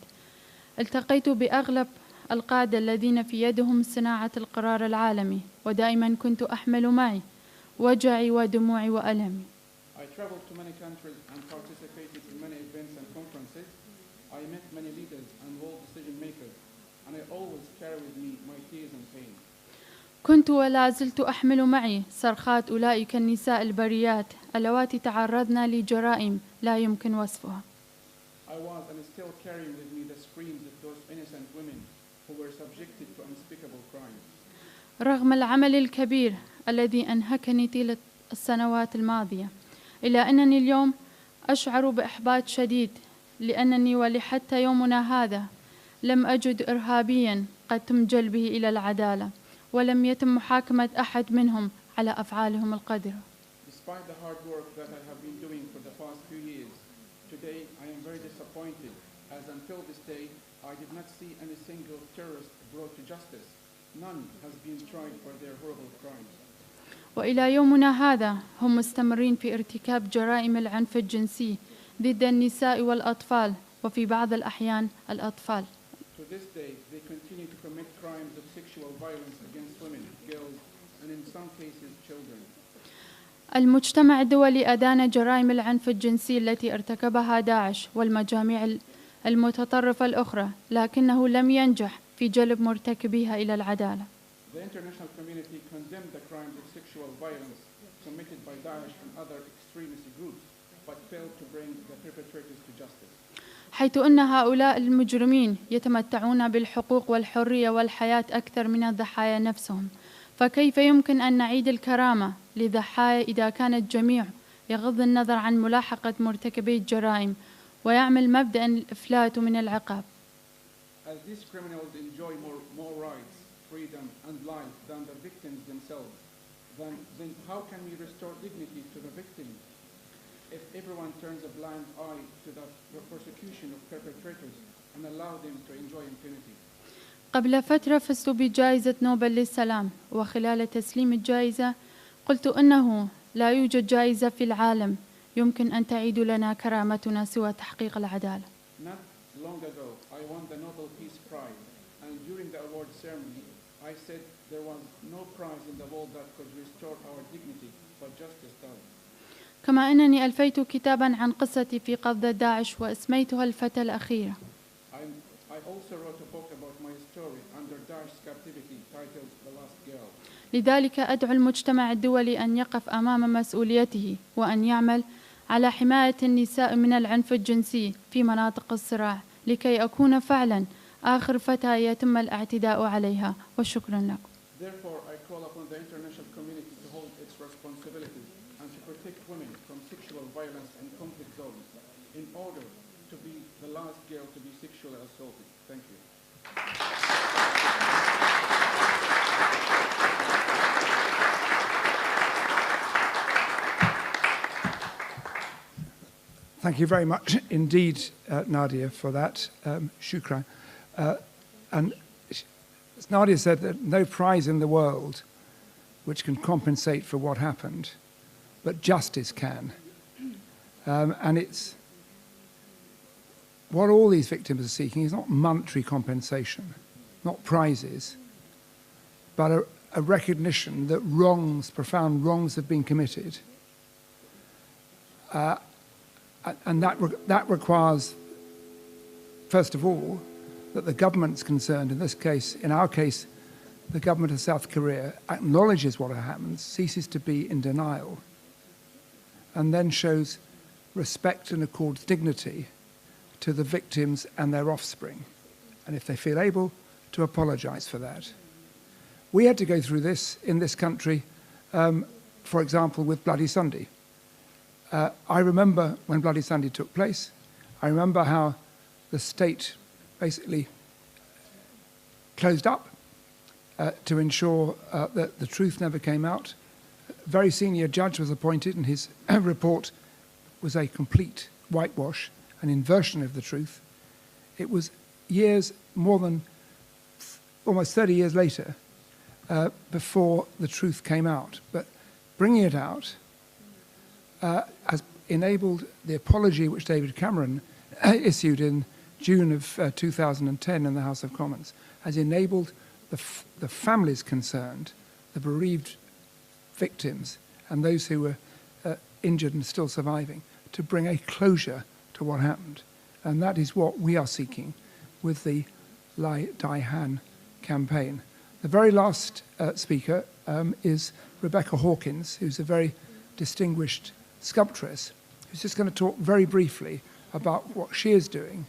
التقيت بأغلب القادة الذين في يدهم صناعة القرار العالمي، ودائما كنت أحمل معي وجعي ودموعي وألمي. I traveled to many countries and participated in many events and conferences. I met many leaders and world decision makers, and I always carry with me my tears and pain. كنت ولا زلت أحمل معي صرخات أولئك النساء البريات اللواتي تعرضن لجرائم لا يمكن وصفها. I was and still carrying with me the screams of those innocent women who were subjected to unspeakable crimes. رغم العمل الكبير الذي أنهكني طيلة السنوات الماضية، إلا أنني اليوم أشعر بإحباط شديد، لأنني ولحتى يومنا هذا لم أجد إرهابيا قد تم جلبه إلى العدالة، ولم يتم محاكمة أحد منهم على أفعالهم القذرة. Despite the hard work that I have been doing for the past few years, today I am very disappointed, as until this day I did not see any single terrorist brought to justice. None has been tried for their horrible crimes. وإلى يومنا هذا هم مستمرين في ارتكاب جرائم العنف الجنسي ضد النساء والأطفال، وفي بعض الأحيان الأطفال. To this day, they continue to commit crimes of sexual violence against women, girls, and in some cases children. المجتمع الدولي أدان جرائم العنف الجنسي التي ارتكبها داعش والمجاميع المتطرفة الأخرى، لكنه لم ينجح في جلب مرتكبيها إلى العدالة. The international community condemned the crimes of sexual violence committed by Daesh and other extremist groups, but failed to bring the perpetrators to justice. حيث أن هؤلاء المجرمين يتمتعون بالحقوق والحرية والحياة أكثر من الضحايا نفسهم، فكيف يمكن أن نعيد الكرامة لضحايا إذا كان الجميع يغض النظر عن ملاحقة مرتكبي الجرائم ويعمل مبدأ الإفلات من العقاب؟ As these criminals enjoy more rights, freedom and life than the victims themselves, then how can we restore dignity to the victims if everyone turns a blind eye to the persecution of perpetrators and allow them to enjoy impunity? قبل فترة فزت بجائزة نوبل للسلام، وخلال تسليم الجائزة قلت أنه لا يوجد جائزة في العالم يمكن أن تعيد لنا كرامتنا سوى تحقيق العدالة. Not long ago, I won the Nobel Peace Prize, and during the award ceremony, I said there was no prize in the world that could restore our dignity, but justice does. كما أنني ألفيت كتابا عن قصتي في قبض داعش وأسميتها الفتاة الأخيرة. I also wrote a book about my story under Daesh's captivity titled The Last Girl. لذلك أدعو المجتمع الدولي أن يقف أمام مسؤوليته وأن يعمل على حماية النساء من العنف الجنسي في مناطق الصراع لكي أكون فعلا آخر فتاة يتم الاعتداء عليها. وشكرا لكم. Therefore, I call upon the international community to hold its responsibilities and to protect women from sexual violence and conflict zones in order to be the last girl to be sexually assaulted. Thank you. Thank you very much indeed, Nadia, for that. Shukran. And as Nadia said, that no prize in the world which can compensate for what happened, but justice can. And it's what all these victims are seeking is not monetary compensation, not prizes, but a recognition that wrongs, profound wrongs have been committed. And that requires, first of all, that the government's concerned, in this case, in our case, the government of South Korea acknowledges what happened, ceases to be in denial, and then shows respect and accords dignity to the victims and their offspring, and if they feel able, to apologize for that. We had to go through this in this country, for example, with Bloody Sunday. I remember when Bloody Sunday took place, I remember how the state basically closed up to ensure that the truth never came out. A very senior judge was appointed, and his report was a complete whitewash, an inversion of the truth. It was years, more than almost 30 years later, before the truth came out. But bringing it out has enabled the apology which David Cameron issued in June of 2010 in the House of Commons, has enabled the families concerned, the bereaved victims, and those who were injured and still surviving, to bring a closure to what happened. And that is what we are seeking with the Lai Dai campaign. The very last speaker is Rebecca Hawkins, who's a very distinguished sculptress, who's just going to talk very briefly about what she is doing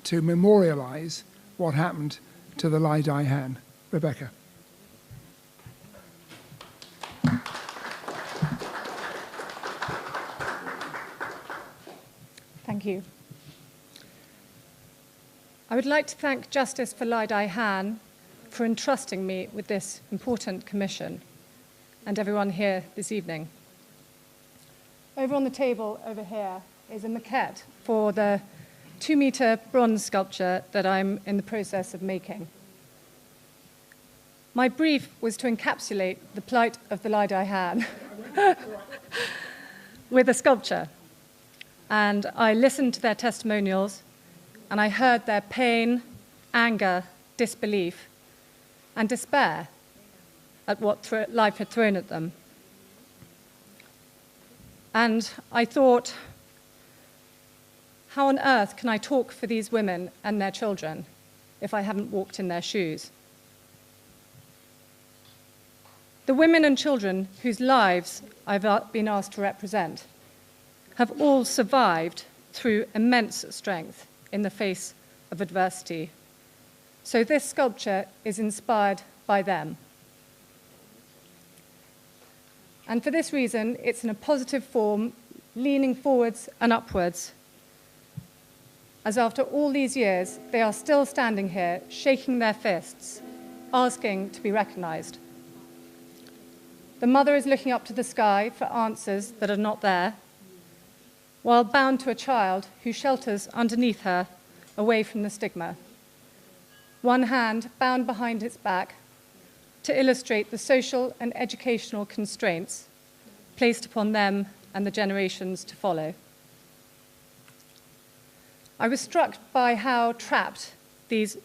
to memorialize what happened to the Lai Dai Han. Rebecca. Thank you. I would like to thank Justice for Lai Dai Han for entrusting me with this important commission and everyone here this evening. Over on the table over here is a maquette for the 2-meter bronze sculpture that I'm in the process of making. My brief was to encapsulate the plight of the Lai Dai Han with a sculpture. And I listened to their testimonials, and I heard their pain, anger, disbelief, and despair at what life had thrown at them. And I thought, how on earth can I talk for these women and their children if I haven't walked in their shoes? The women and children whose lives I've been asked to represent have all survived through immense strength in the face of adversity. So this sculpture is inspired by them. And for this reason, it's in a positive form, leaning forwards and upwards, as after all these years, they are still standing here, shaking their fists, asking to be recognized. The mother is looking up to the sky for answers that are not there, while bound to a child who shelters underneath her, away from the stigma. One hand bound behind its back to illustrate the social and educational constraints placed upon them and the generations to follow. I was struck by how trapped these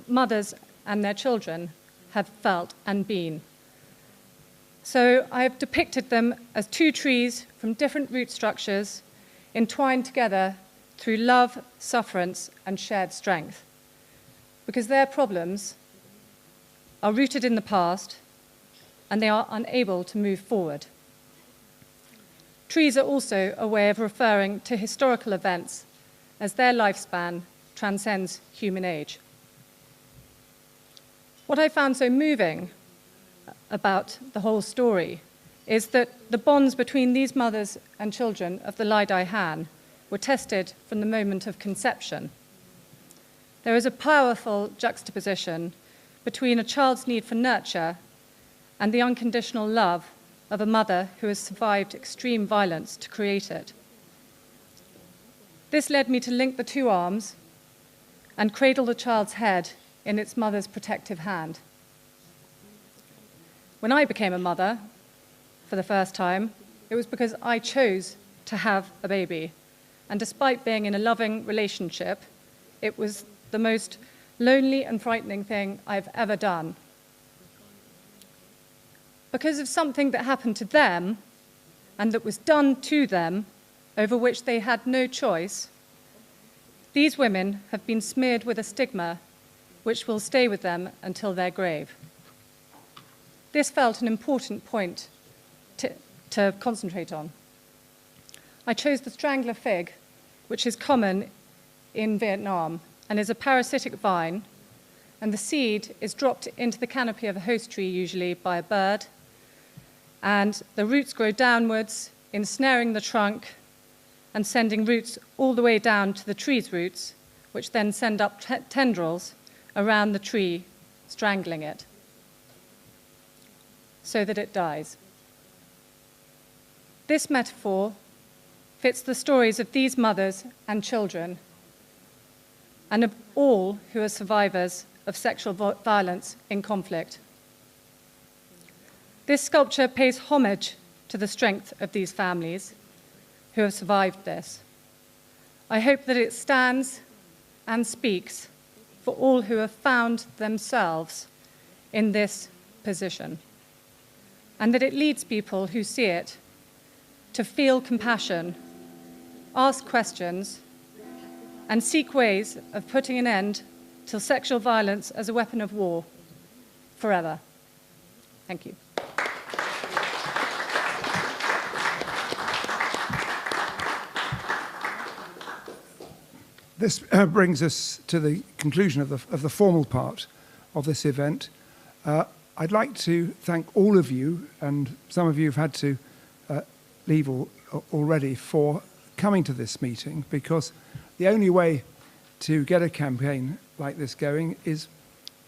mothers and their children have felt and been. So I have depicted them as two trees from different root structures entwined together through love, sufferance, and shared strength, because their problems are rooted in the past and they are unable to move forward. Trees are also a way of referring to historical events as their lifespan transcends human age. What I found so moving about the whole story is that the bonds between these mothers and children of the Lai Dai Han were tested from the moment of conception. There is a powerful juxtaposition between a child's need for nurture and the unconditional love of a mother who has survived extreme violence to create it. This led me to link the two arms and cradle the child's head in its mother's protective hand. When I became a mother for the first time, it was because I chose to have a baby. And despite being in a loving relationship, it was the most lonely and frightening thing I've ever done. Because of something that happened to them and that was done to them, over which they had no choice, these women have been smeared with a stigma which will stay with them until their grave. This felt an important point to concentrate on. I chose the strangler fig, which is common in Vietnam and is a parasitic vine, and the seed is dropped into the canopy of a host tree, usually by a bird, and the roots grow downwards, ensnaring the trunk and sending roots all the way down to the tree's roots, which then send up tendrils around the tree, strangling it, so that it dies. This metaphor fits the stories of these mothers and children, and of all who are survivors of sexual violence in conflict. This sculpture pays homage to the strength of these families who have survived this. I hope that it stands and speaks for all who have found themselves in this position, and that it leads people who see it to feel compassion, ask questions, and seek ways of putting an end to sexual violence as a weapon of war forever. Thank you. This brings us to the conclusion of the formal part of this event. I'd like to thank all of you, and some of you have had to leave already, for coming to this meeting, because the only way to get a campaign like this going is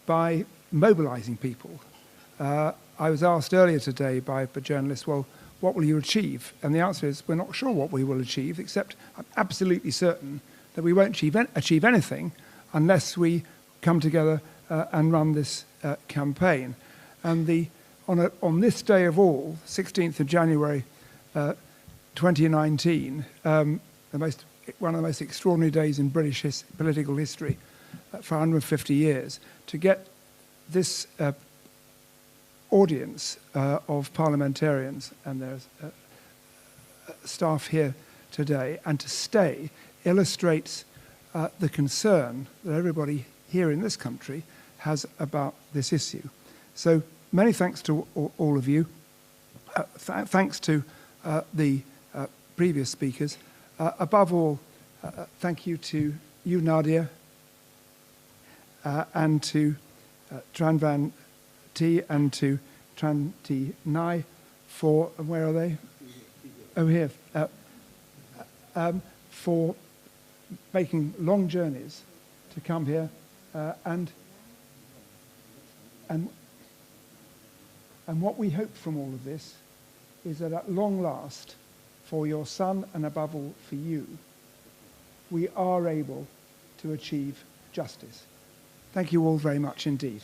by mobilizing people. I was asked earlier today by a journalist, well, what will you achieve? And the answer is, we're not sure what we will achieve, except I'm absolutely certain that we won't achieve anything unless we come together and run this campaign. And on this day of all, 16th of January 2019, one of the most extraordinary days in British political history for 150 years, to get this audience of parliamentarians and their staff here today, and to stay, illustrates the concern that everybody here in this country has about this issue. So many thanks to all of you. Thanks to the previous speakers. Above all, thank you to you, Nadia, and to Tran Van T and to Tran T Nai for, where are they? Oh, here. For making long journeys to come here and what we hope from all of this is that at long last, for your son and above all for you, we are able to achieve justice. Thank you all very much indeed.